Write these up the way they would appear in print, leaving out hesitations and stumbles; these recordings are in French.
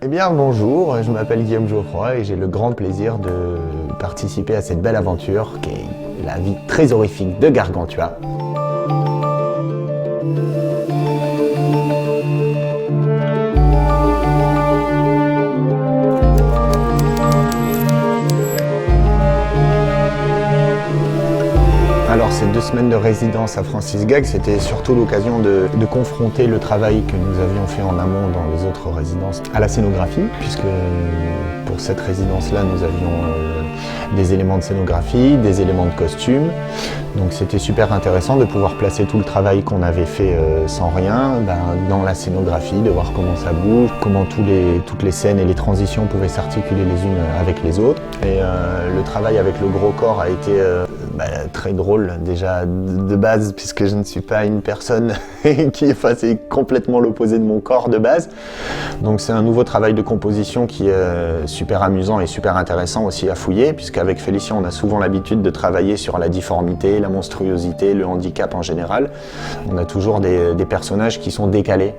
Eh bien bonjour, je m'appelle Guillaume Geoffroy et j'ai le grand plaisir de participer à cette belle aventure qui est la vie très horrifique de Gargantua. Alors ces 2 semaines de résidence à Francis Gag, c'était surtout l'occasion de confronter le travail que nous avions fait en amont dans les autres résidences à la scénographie, puisque pour cette résidence-là, nous avions des éléments de scénographie, des éléments de costume. Donc c'était super intéressant de pouvoir placer tout le travail qu'on avait fait sans rien dans la scénographie, de voir comment ça bouge, comment toutes les scènes et les transitions pouvaient s'articuler les unes avec les autres. Et le travail avec le gros corps a été très drôle déjà de base, puisque je ne suis pas une personne c'est complètement l'opposé de mon corps de base. Donc c'est un nouveau travail de composition qui est super amusant et super intéressant aussi à fouiller, puisqu'avec Félicien on a souvent l'habitude de travailler sur la difformité, la monstruosité, le handicap en général. On a toujours des personnages qui sont décalés.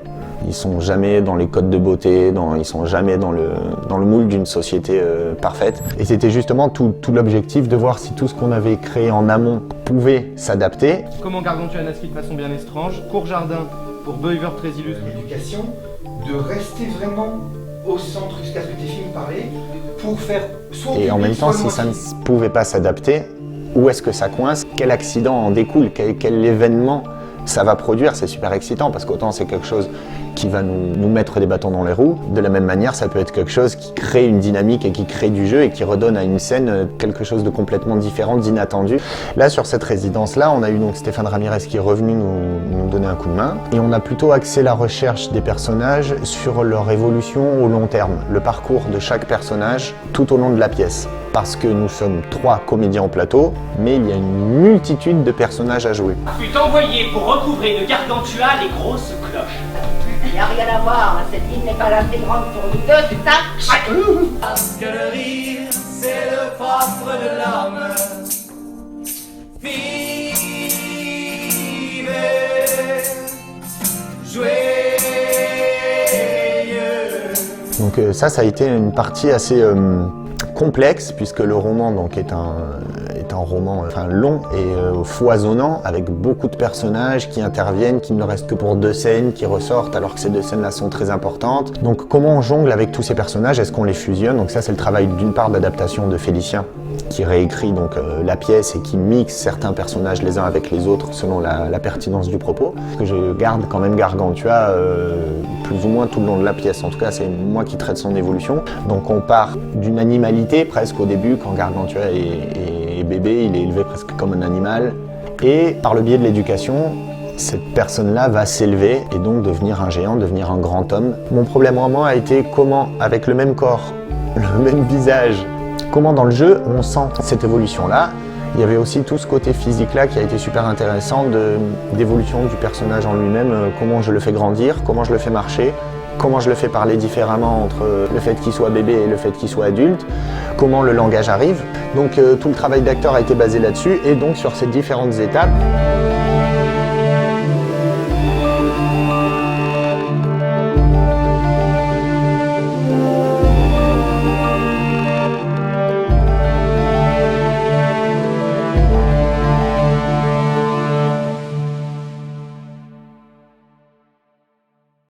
Ils sont jamais dans les codes de beauté, ils sont jamais dans le moule d'une société parfaite. Et c'était justement tout l'objectif de voir si tout ce qu'on avait créé en amont pouvait s'adapter. Comment Gargantua naquit de façon bien étrange, Court Jardin pour Beaver très illustre. L'éducation, de rester vraiment au centre jusqu'à ce que tes films parlaient, pour faire soit et en même temps, si ça ne pouvait pas s'adapter, où est-ce que ça coince? Quel accident en découle? Quel événement ça va produire? C'est super excitant parce qu'autant c'est quelque chose qui va nous mettre des bâtons dans les roues. De la même manière, ça peut être quelque chose qui crée une dynamique et qui crée du jeu et qui redonne à une scène quelque chose de complètement différent, d'inattendu. Là, sur cette résidence-là, on a eu donc Stéphane Ramirez qui est revenu nous donner un coup de main. Et on a plutôt axé la recherche des personnages sur leur évolution au long terme, le parcours de chaque personnage tout au long de la pièce. Parce que nous sommes 3 comédiens au plateau, mais il y a une multitude de personnages à jouer. Fut envoyé pour recouvrer de Gargantua les grosses cloches. Il n'y a rien à voir, cette ligne n'est pas assez grande pour nous deux, c'est ça? Parce que le rire, c'est le propre de l'homme. Vivez, joyeux. Donc ça a été une partie assez complexe, puisque le roman donc, est un roman long et foisonnant, avec beaucoup de personnages qui interviennent, qui ne restent que pour 2 scènes, qui ressortent alors que ces 2 scènes-là sont très importantes. Donc comment on jongle avec tous ces personnages? Est-ce qu'on les fusionne? Donc ça c'est le travail d'une part d'adaptation de Félicien, qui réécrit donc la pièce et qui mixe certains personnages les uns avec les autres selon la pertinence du propos. Parce que je garde quand même Gargantua plus ou moins tout le long de la pièce. En tout cas, c'est moi qui traite son évolution. Donc on part d'une animalité presque au début, quand Gargantua est bébé, il est élevé presque comme un animal. Et par le biais de l'éducation, cette personne-là va s'élever et donc devenir un géant, devenir un grand homme. Mon problème vraiment a été comment, avec le même corps, le même visage, comment dans le jeu on sent cette évolution-là. Il y avait aussi tout ce côté physique-là qui a été super intéressant d'évolution du personnage en lui-même, comment je le fais grandir, comment je le fais marcher, comment je le fais parler différemment entre le fait qu'il soit bébé et le fait qu'il soit adulte, comment le langage arrive. Donc tout le travail d'acteur a été basé là-dessus et donc sur ces différentes étapes.